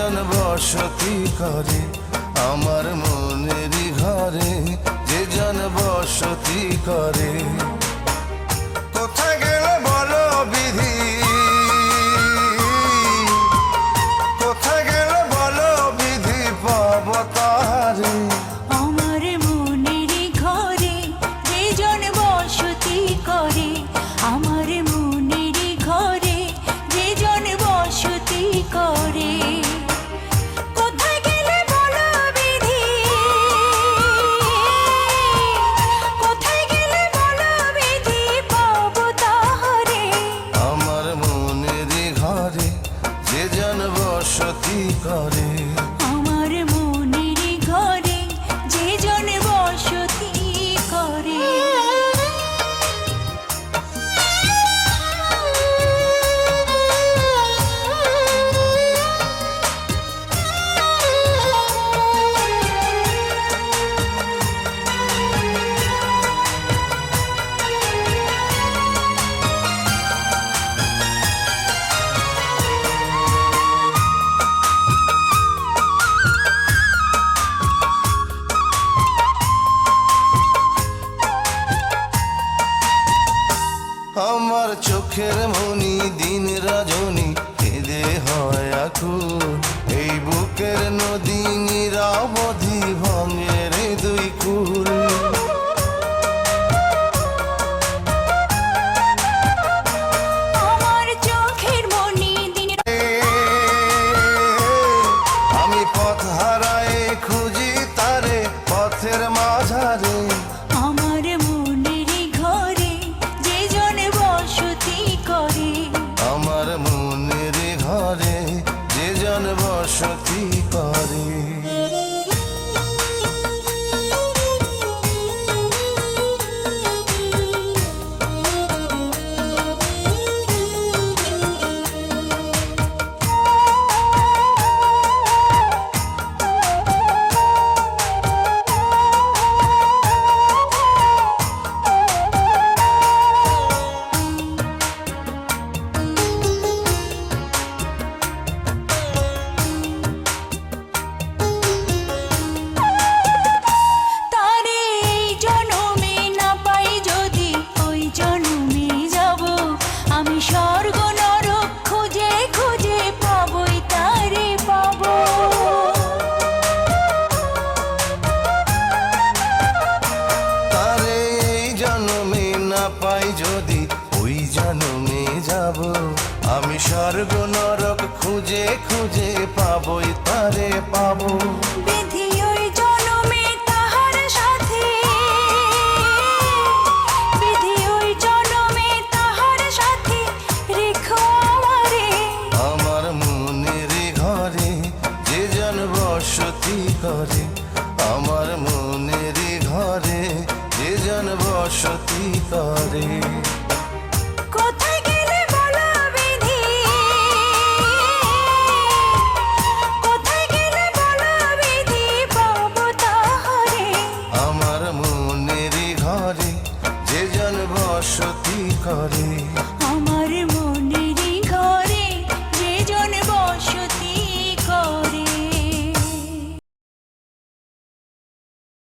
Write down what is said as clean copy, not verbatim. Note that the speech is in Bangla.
জন বসতি করে আমার মনেরই ঘরে, যে জন বসতি করে। কোথায় গেল বলো বিধি, কোথায় গেল বলো বিধি, পাব তারে। আমার মনেরই ঘরে যে জন বসতি করে, আমার মনেরই ঘরে যে জন বসতি করে। কোথায় গেলে বলো বিধি, কোথায় গেলে বলো বিধি, পাব তারে। আমার মনেরই ঘরে যে জন বসতি করে, আমার মনেরই ঘরে যে জন বসতি করে। আমার চোখের মনি দিন রজনী কেঁদে হয় আকুল, এই বুকের নদী নিরাবধি ভাঙে রে দুই কুল। আমার চোখের মনি দিন, আমি পথ হারাই খুঁজি তারে পথের মাঝারে। আমার মনেরই ঘরে যে জন বসতি করে, আমার মনের ঘরে যে জন বসতি করে। তারে এই জনমে না পাই যদি ওই জনমে যাব, আমি স্বর্গ নরক খুঁজে খুঁজে পাবই তারে পাবো। তারে এই জন্মে না পাই যদি ওই জন্মে যাব, আমি স্বর্গ নরক খুঁজে খুঁজে পাবই তারে পাবো। বিধি ওই জনমে তাহার সাথে, বিধি ওই জনমে তাহার সাথে রেখো আমারে। আমার মনের ঘরে যে জন বসতি করে, আমার মনের ঘরে যে জন বসতি করে।